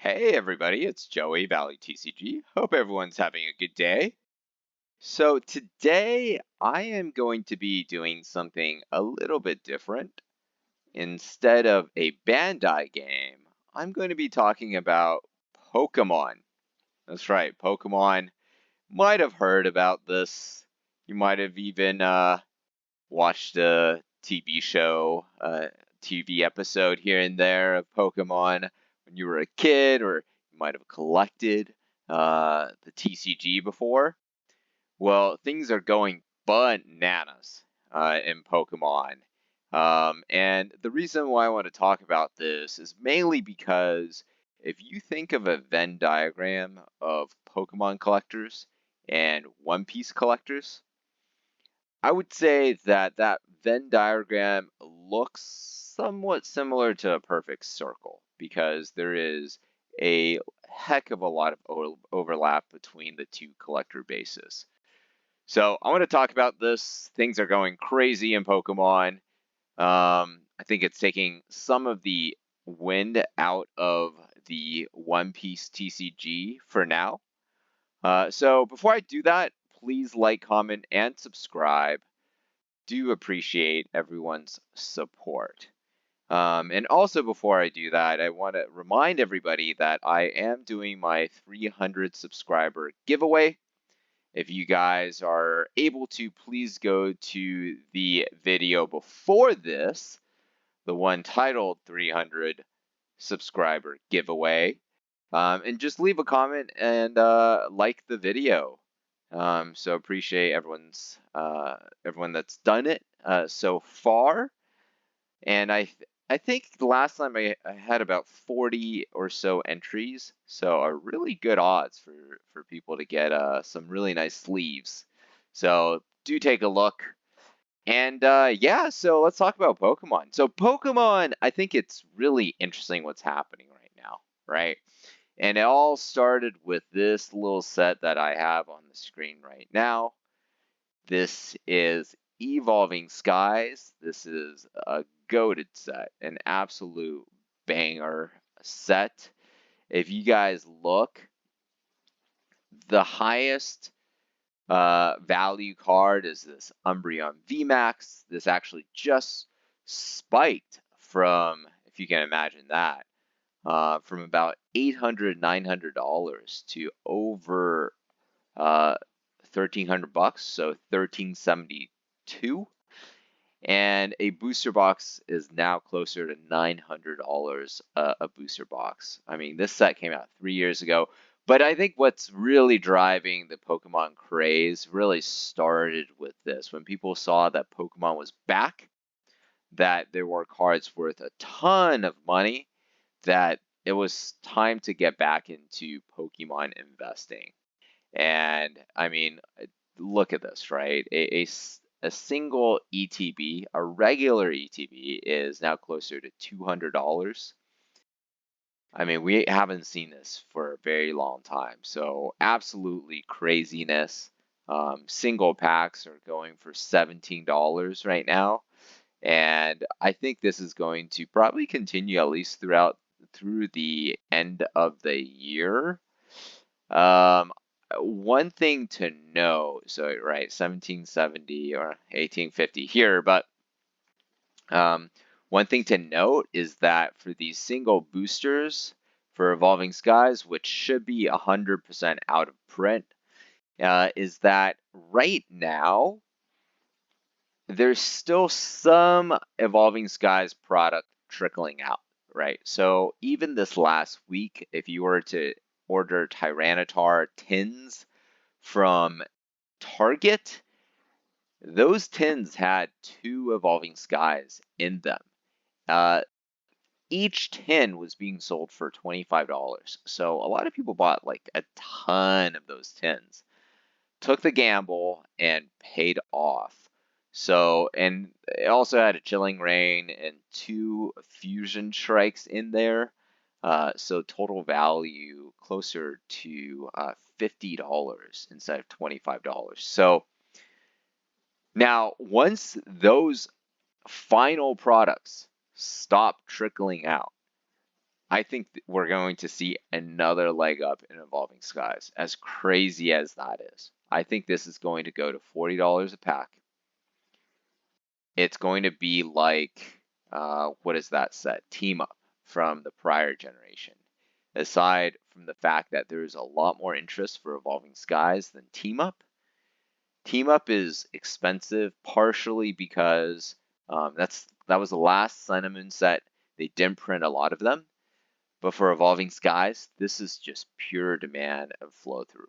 Hey everybody, it's Joey, Valley TCG. Hope everyone's having a good day. So today I am going to be doing something a little bit different. Instead of a Bandai game, I'm going to be talking about Pokemon. That's right, Pokemon. Might have heard about this. You might have even watched a TV show, TV episode here and there of Pokemon when you were a kid, or you might have collected the TCG before. Well, things are going bananas in Pokemon. And the reason why I want to talk about this is mainly because if you think of a Venn diagram of Pokemon collectors and One Piece collectors, I would say that that Venn diagram looks somewhat similar to a perfect circle because there is a heck of a lot of overlap between the two collector bases. So I want to talk about this. Things are going crazy in Pokemon. I think it's taking some of the wind out of the One Piece TCG for now. So before I do that, please like, comment, and subscribe. Do appreciate everyone's support. And also, before I do that, I want to remind everybody that I am doing my 300 subscriber giveaway. If you guys are able to, please go to the video before this, the one titled 300 subscriber giveaway, and just leave a comment and like the video. So appreciate everyone that's done it so far. And I think the last time I had about 40 or so entries, so a really good odds for people to get some really nice sleeves. So do take a look. And yeah, so let's talk about Pokemon. So Pokemon, I think it's really interesting what's happening right now, right? And it all started with this little set that I have on the screen right now. This is Evolving Skies. This is a goated set, an absolute banger set. If you guys look, the highest value card is this Umbreon VMAX. This actually just spiked from, if you can imagine that, from about $800, $900 to over $1,300, so $1,372. And a booster box is now closer to $900 a booster box. I mean, this set came out 3 years ago. But I think what's really driving the Pokemon craze really started with this. When people saw that Pokemon was back, that there were cards worth a ton of money, that it was time to get back into Pokemon investing. And I mean, look at this, right? A single ETB, a regular ETB, is now closer to $200. I mean, we haven't seen this for a very long time. So absolutely craziness. Single packs are going for $17 right now. And I think this is going to probably continue at least through the end of the year. One thing to know, so right, 1770 or 1850 here, but one thing to note is that for these single boosters for Evolving Skies, which should be 100% out of print, is that right now there's still some Evolving Skies product trickling out, right? So even this last week, if you were to order Tyranitar tins from Target, those tins had 2 Evolving Skies in them. Each tin was being sold for $25. So a lot of people bought like a ton of those tins, took the gamble, and paid off. So, and it also had a Chilling Reign and 2 Fusion Strikes in there. So total value closer to $50 instead of $25. So now, once those final products stop trickling out, I think we're going to see another leg up in Evolving Skies, as crazy as that is. I think this is going to go to $40 a pack. It's going to be like, what is that set? Team Up from the prior generation. Aside from the fact that there's a lot more interest for Evolving Skies than Team Up, Team Up is expensive partially because that was the last Sun and Moon set. They didn't print a lot of them. But for Evolving Skies, this is just pure demand and flow through.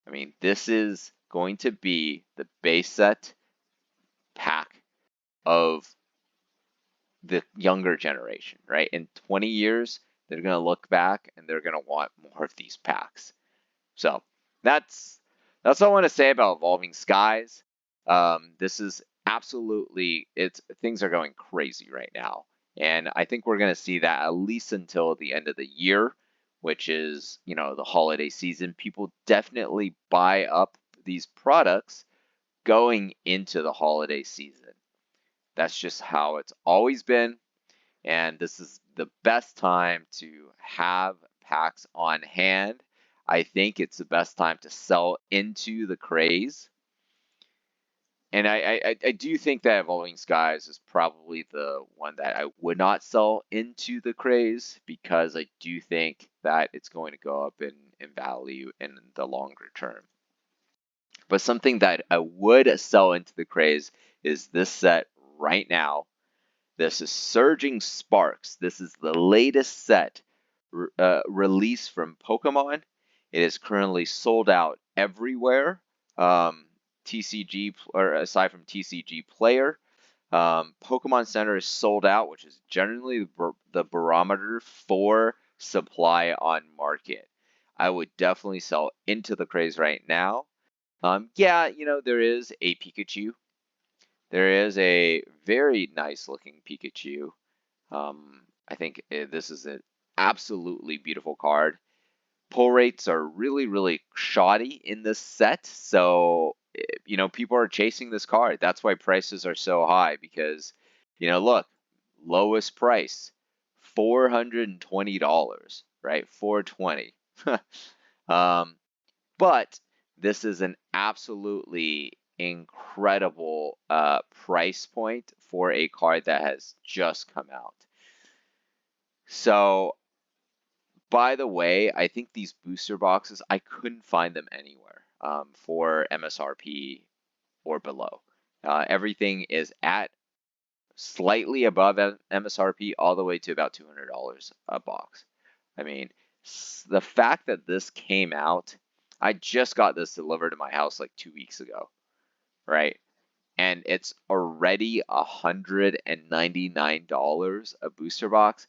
I mean, this is going to be the base set pack of the younger generation, right? In 20 years, they're going to look back and they're going to want more of these packs. So that's all I want to say about Evolving Skies. This is absolutely, things are going crazy right now. And I think we're going to see that at least until the end of the year, which is, the holiday season. People definitely buy up these products going into the holiday season. That's just how it's always been. And this is the best time to have packs on hand. I think it's the best time to sell into the craze. And I do think that Evolving Skies is probably the one that I would not sell into the craze because I do think that it's going to go up in value in the longer term. But something that I would sell into the craze is this set right now. This is Surging Sparks. This is the latest set release from Pokemon. It is currently sold out everywhere. TCG, or aside from TCG Player, Pokemon Center is sold out, which is generally the barometer for supply on market. I would definitely sell into the craze right now. Yeah, there is a Pikachu. There is a very nice looking Pikachu. I think this is an absolutely beautiful card. Pull rates are really, really shoddy in this set. So, people are chasing this card. That's why prices are so high because, look, lowest price, $420, right? $420. But this is an absolutely incredible price point for a card that has just come out. So, by the way, I think these booster boxes, I couldn't find them anywhere for MSRP or below. Everything is at slightly above MSRP all the way to about $200 a box. I mean, the fact that this came out, I just got this delivered to my house like 2 weeks ago, right? And it's already $199 a booster box.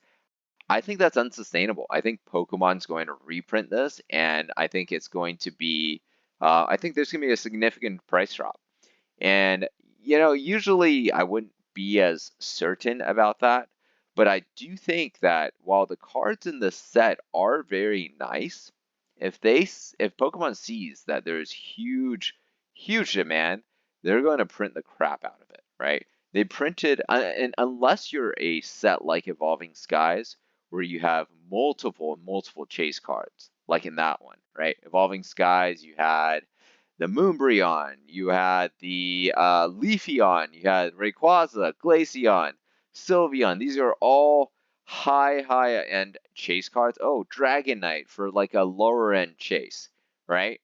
I think that's unsustainable. I think Pokemon's going to reprint this, and I think it's going to be, I think there's going to be a significant price drop. And, usually I wouldn't be as certain about that, but I do think that while the cards in this set are very nice, if Pokemon sees that there's huge demand, they're going to print the crap out of it, right? They printed, and unless you're a set like Evolving Skies, where you have multiple chase cards, like in that one, right? Evolving Skies, you had the Moonbreon, you had the Leafeon, you had Rayquaza, Glaceon, Sylveon. These are all high-end chase cards. Oh, Dragonite for like a lower-end chase, right?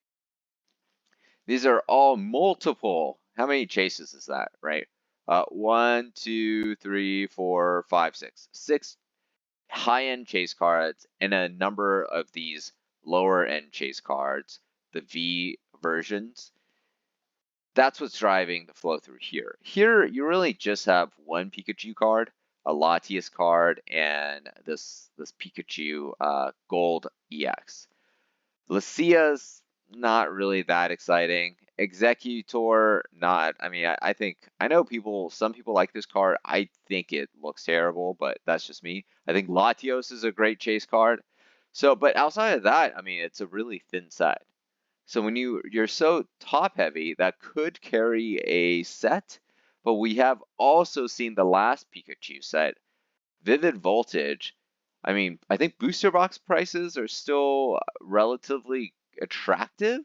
These are all multiple. How many chases is that, right? 1, 2, 3, 4, 5, 6. 6 high-end chase cards and a number of these lower-end chase cards, the V versions. That's what's driving the flow through here. Here, you really just have one Pikachu card, a Latias card, and this Pikachu Gold EX. Lucia's not really that exciting. Executor, not. I mean, I think, I know some people like this card. I think it looks terrible, but that's just me. I think Latios is a great chase card. So, but outside of that, I mean, it's a really thin set. So when you're so top heavy, that could carry a set, but we have also seen the last Pikachu set, Vivid Voltage. I mean, I think booster box prices are still relatively attractive,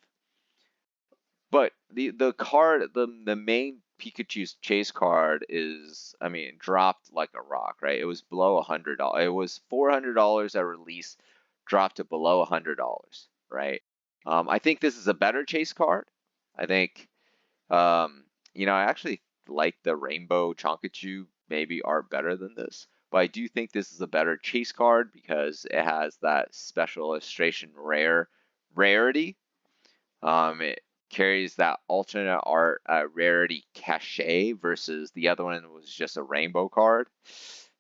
but the main Pikachu's chase card is, I mean, dropped like a rock, right? It was below $100. It was $400 at release, dropped to below $100, right? I think this is a better chase card. I think, um, I actually like the Rainbow Chonkachu maybe are better than this, but I do think this is a better chase card because it has that special illustration rarity. It carries that alternate art rarity cachet versus the other one was just a rainbow card.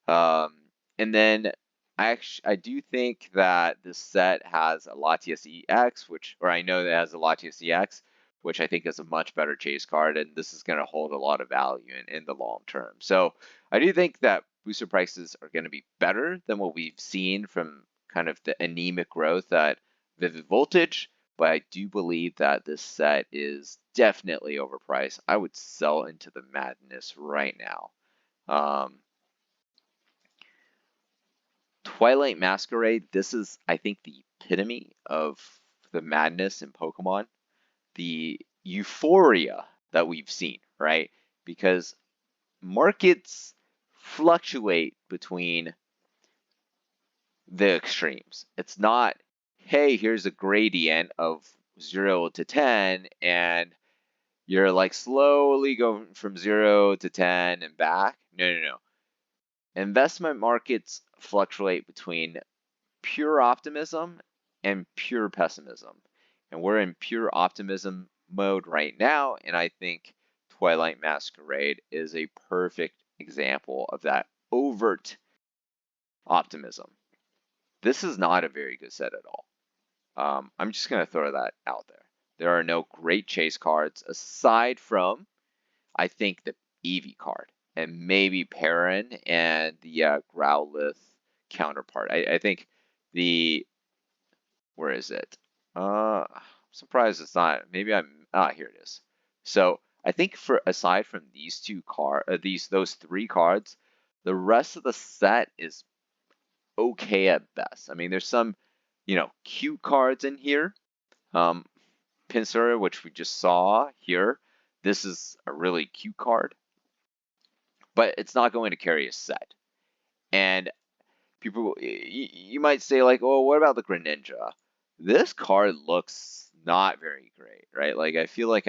Um, and then I do think that this set has a Latias EX, or I know that it has a Latias EX, which I think is a much better chase card, and this is going to hold a lot of value in the long term. So I do think that booster prices are going to be better than what we've seen from kind of the anemic growth at Vivid Voltage, but I do believe that this set is definitely overpriced. I would sell into the madness right now. Um, Twilight Masquerade, this is, I think, the epitome of the madness in Pokemon, the euphoria that we've seen, right? Because markets fluctuate between the extremes. It's not, hey, here's a gradient of 0 to 10, and you're like slowly going from 0 to 10 and back. No, no, no. Investment markets fluctuate between pure optimism and pure pessimism. And we're in pure optimism mode right now. And I think Twilight Masquerade is a perfect example of that overt optimism. This is not a very good set at all. I'm just going to throw that out there. There are no great chase cards aside from, I think, the Eevee card and maybe Perrin and the Growlithe counterpart. I think the, where is it? I'm surprised it's not. Maybe here it is. So I think for aside from these those three cards, the rest of the set is okay at best. I mean, there's some, cute cards in here. Pinsir, which we just saw here. This is a really cute card, but it's not going to carry a set. And people, you might say like, oh, what about the Greninja? This card looks not very great, right? Like I feel like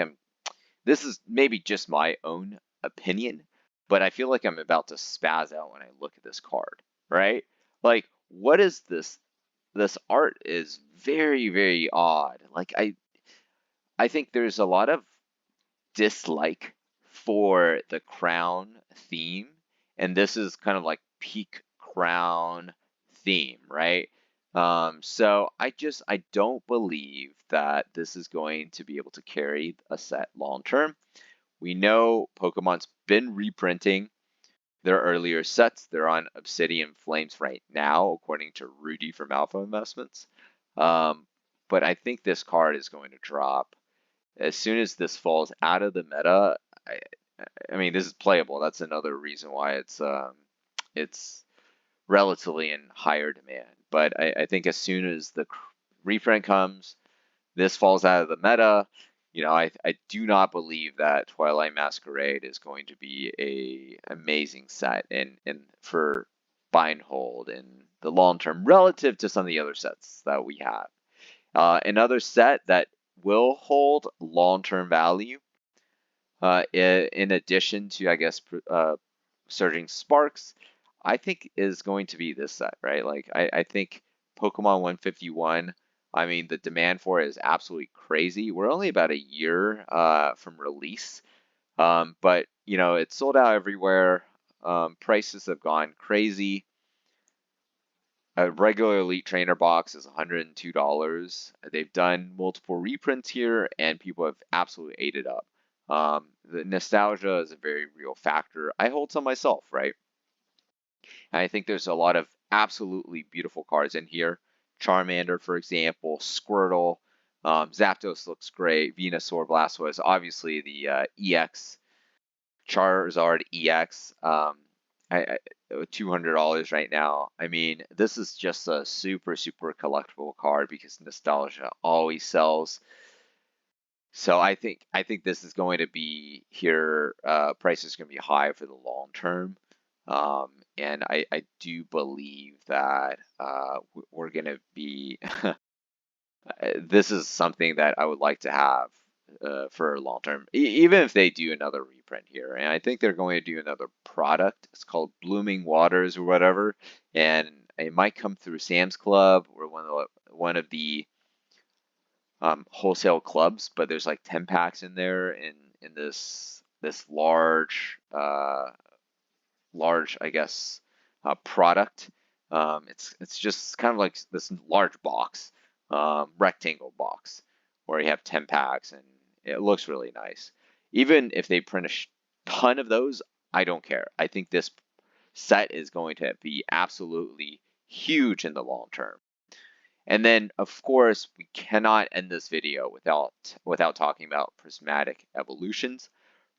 this is maybe just my own opinion, but I feel like I'm about to spaz out when I look at this card, right? Like, what is this? This art is very, very odd. Like I think there's a lot of dislike for the crown theme, and this is kind of like peak crown theme, right? So I don't believe that this is going to be able to carry a set long term. We know Pokemon's been reprinting their earlier sets. They're on Obsidian Flames right now, according to Rudy from Alpha Investments. But I think this card is going to drop as soon as this falls out of the meta. I mean, this is playable. That's another reason why it's relatively in higher demand. But I think as soon as the reprint comes, this falls out of the meta. I do not believe that Twilight Masquerade is going to be a amazing set and for buy and hold in the long term relative to some of the other sets that we have. Another set that will hold long term value, in addition to, I guess, Surging Sparks, I think is going to be this set, right? Like, I think Pokemon 151, I mean, the demand for it is absolutely crazy. We're only about a year from release, but, it's sold out everywhere. Prices have gone crazy. A regular Elite Trainer box is $102. They've done multiple reprints here, and people have absolutely ate it up. The nostalgia is a very real factor. I hold some myself, right? And I think there's a lot of absolutely beautiful cards in here. Charmander, for example, Squirtle, Zapdos looks great. Venusaur, Blastoise, obviously the EX, Charizard EX. $200 right now. I mean, this is just a super, super collectible card because nostalgia always sells. So I think this is going to be here. Price is going to be high for the long term, and I do believe that we're going to be. This is something that I would like to have for long term, even if they do another reprint here. And I think they're going to do another product. It's called Blooming Waters or whatever, and it might come through Sam's Club or one of the wholesale clubs. But there's like 10 packs in there in this large, I guess, product. It's just kind of like this large box, rectangle box, where you have 10 packs, and it looks really nice. Even if they print a ton of those, I don't care. I think this set is going to be absolutely huge in the long term. And then, of course, we cannot end this video without talking about Prismatic Evolutions.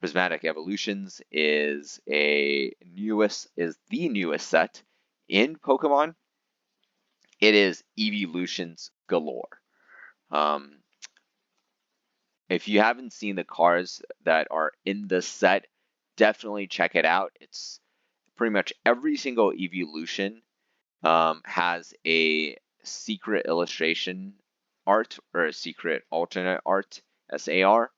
Prismatic Evolutions is the newest set in Pokemon. It is evolutions galore. Um, if you haven't seen the cards that are in this set, definitely check it out. It's pretty much every single evolution has a secret illustration art or a secret alternate art, SAR,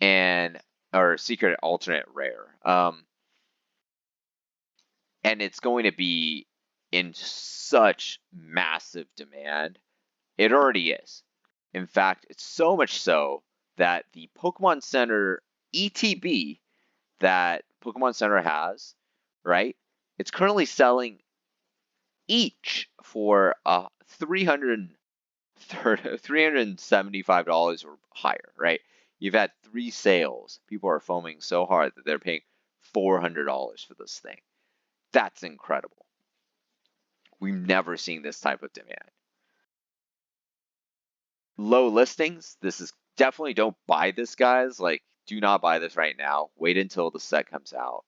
and or secret alternate rare. And it's going to be in such massive demand. It already is. In fact, it's so much so that the Pokemon Center ETB that Pokemon Center has, right? It's currently selling each for $375 or higher, right? You've had 3 sales. People are foaming so hard that they're paying $400 for this thing. That's incredible. We've never seen this type of demand. Low listings. This is definitely, don't buy this, guys. Like, do not buy this right now. Wait until the set comes out.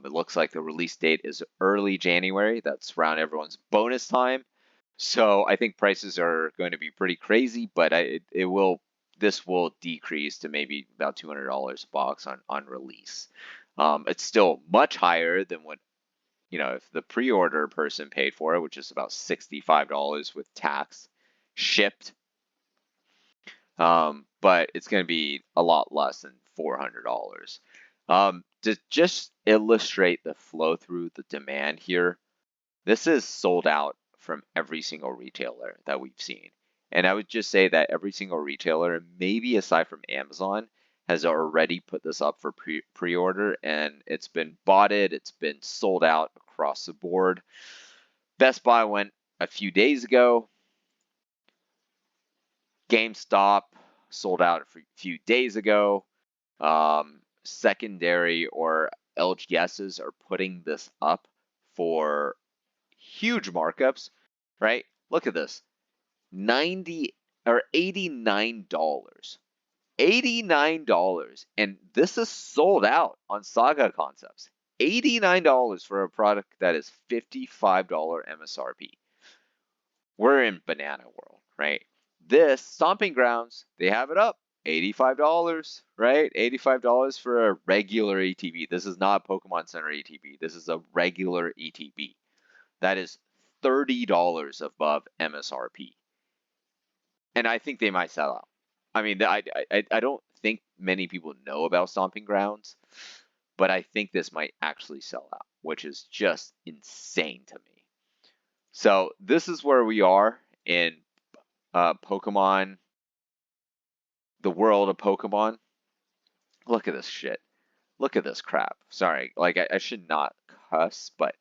It looks like the release date is early January. That's around everyone's bonus time. So I think prices are going to be pretty crazy, but this will decrease to maybe about $200 a box on release. It's still much higher than what, if the pre-order person paid for it, which is about $65 with tax shipped. But it's going to be a lot less than $400. To just illustrate the flow through the demand here, this is sold out from every single retailer that we've seen. And I would just say that every single retailer, maybe aside from Amazon, has already put this up for pre-order, and it's been botted, it's been sold out across the board. Best Buy went a few days ago. GameStop sold out a few days ago. Secondary or LGSs are putting this up for huge markups, right? Look at this. $90 or $89. $89. And this is sold out on Saga Concepts. $89 for a product that is $55 MSRP. We're in banana world, right? This Stomping Grounds, they have it up. $85, right? $85 for a regular ETB. This is not Pokemon Center ETB. This is a regular ETB. That is $30 above MSRP. And I think they might sell out. I mean, I don't think many people know about Stomping Grounds, but I think this might actually sell out, which is just insane to me. So this is where we are in Pokemon, the world of Pokemon. Look at this shit. Look at this crap. Sorry, like I should not cuss, but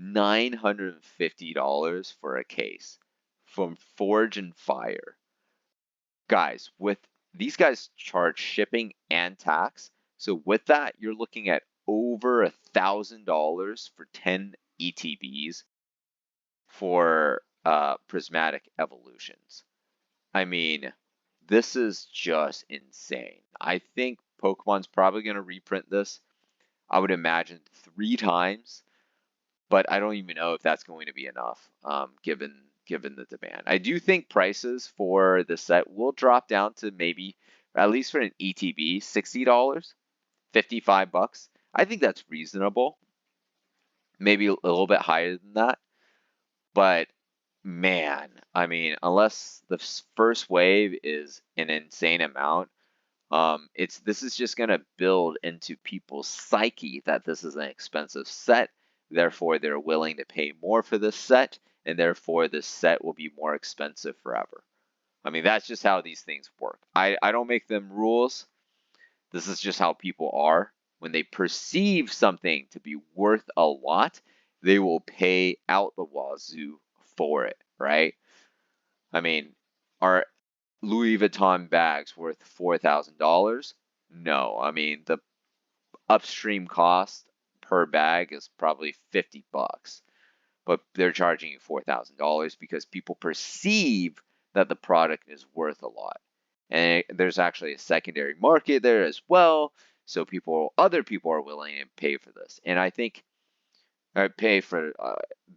$950 for a case from Forge and Fire. Guys, with these guys charge shipping and tax. So with that, you're looking at over $1,000 for 10 ETBs for Prismatic Evolutions. I mean, this is just insane. I think Pokemon's probably going to reprint this. I would imagine 3 times, but I don't even know if that's going to be enough, given the demand. I do think prices for the set will drop down to maybe, at least for an ETB, $60, $55. I think that's reasonable. Maybe a little bit higher than that, but man, I mean, unless the first wave is an insane amount, this is just gonna build into people's psyche that this is an expensive set, therefore they're willing to pay more for this set, and therefore this set will be more expensive forever. I mean, that's just how these things work. I don't make them rules. This is just how people are. When they perceive something to be worth a lot, they will pay out the wazoo for it, right? I mean, are Louis Vuitton bags worth $4,000? No. I mean, the upstream cost per bag is probably $50, but they're charging you $4,000 because people perceive that the product is worth a lot. And there's actually a secondary market there as well, so other people are willing to pay for this. And I think pay for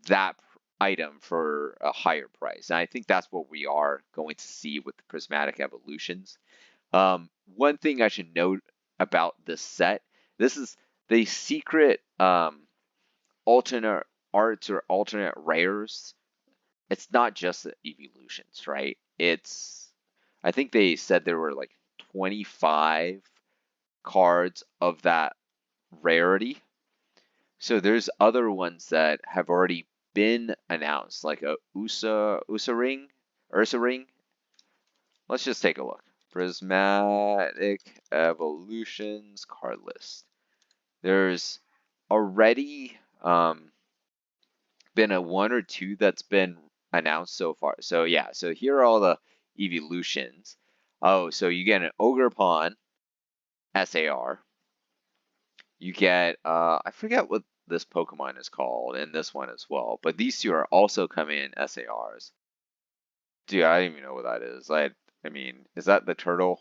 that item for a higher price. And I think that's what we are going to see with the Prismatic Evolutions. One thing I should note about this set, this is the secret alternate arts or alternate rares. It's not just the evolutions, right? I think they said there were like 25 cards of that rarity. So there's other ones that have already been announced, like a Ursa ring. Let's just take a look. Prismatic Evolutions card list. There's already been a 1 or 2 that's been announced so far. So yeah, so here are all the evolutions. Oh, so you get an Ogre Pawn SAR. You get I forget what this Pokemon is called, and this one as well. But these two are also coming in SARs. Dude, I don't even know what that is. I mean, is that the turtle?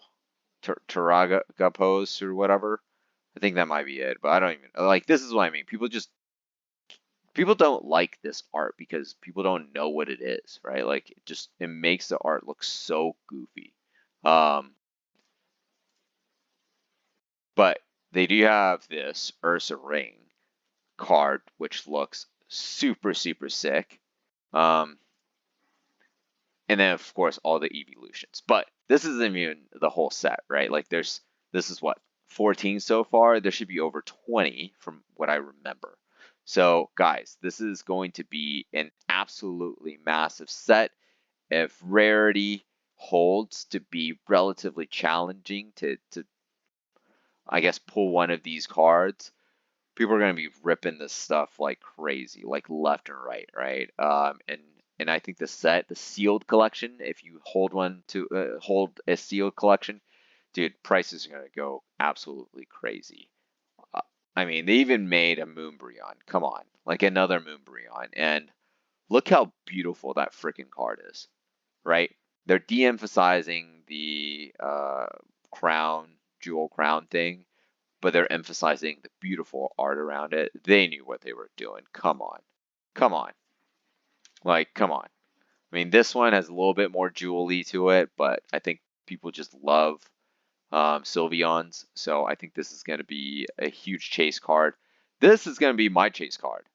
Turaga pose or whatever? I think that might be it, but I don't even like. This is what I mean. People don't like this art because people don't know what it is, right? Like it makes the art look so goofy. But they do have this Ursa ring card, which looks super sick. And then of course all the evolutions. But this isn't even the whole set, right? Like this is what, 14 so far. There should be over 20 from what I remember. So guys, this is going to be an absolutely massive set. If rarity holds to be relatively challenging to I guess pull one of these cards, people are going to be ripping this stuff like crazy, like left and right? And I think the sealed collection, if you hold hold a sealed collection, dude, prices are going to go absolutely crazy. Uh, I mean, they even made a Moonbreon. Come on, like another Moonbreon, and look how beautiful that freaking card is, right? They're de-emphasizing the jewel crown thing, but they're emphasizing the beautiful art around it. They knew what they were doing. Come on. Come on. Like, come on. I mean, this one has a little bit more jewelry to it, but I think people just love Sylveons. So I think this is going to be a huge chase card. This is going to be my chase card.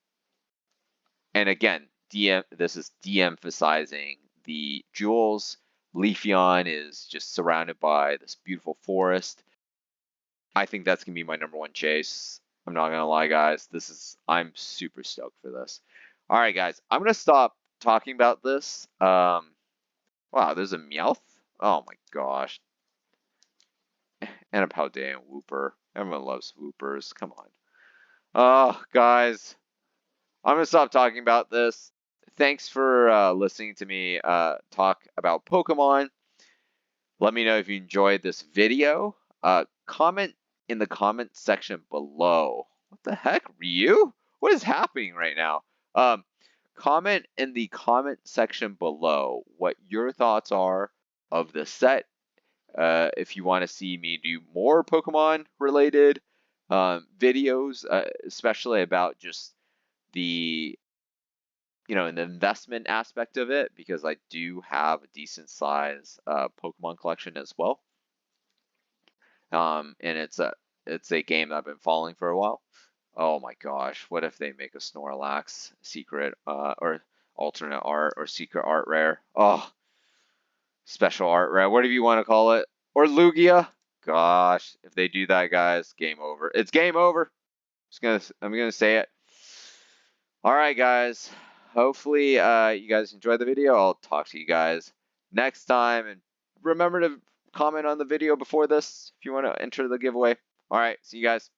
And again, this is de-emphasizing the jewels. Leafeon is just surrounded by this beautiful forest. I think that's gonna be my number 1 chase. I'm not gonna lie, guys. I'm super stoked for this. All right, guys. I'm gonna stop talking about this. Wow, there's a Meowth. Oh my gosh. And a Paldean Wooper. Everyone loves Woopers. Come on. Oh, guys. I'm gonna stop talking about this. Thanks for listening to me talk about Pokemon. Let me know if you enjoyed this video. Comment in the comment section below. What the heck, Ryu? What is happening right now? Comment in the comment section below what your thoughts are of the set. If you want to see me do more Pokemon related videos, especially about just the the investment aspect of it, because I do have a decent size Pokemon collection as well. And it's a game that I've been following for a while. Oh my gosh, what if they make a Snorlax secret or alternate art or secret art rare? Oh, special art rare, whatever you want to call it, or Lugia. Gosh, if they do that, guys, game over. It's game over. I'm gonna say it. All right, guys. Hopefully, you guys enjoyed the video. I'll talk to you guys next time, and remember to comment on the video before this if you want to enter the giveaway. All right, see you guys.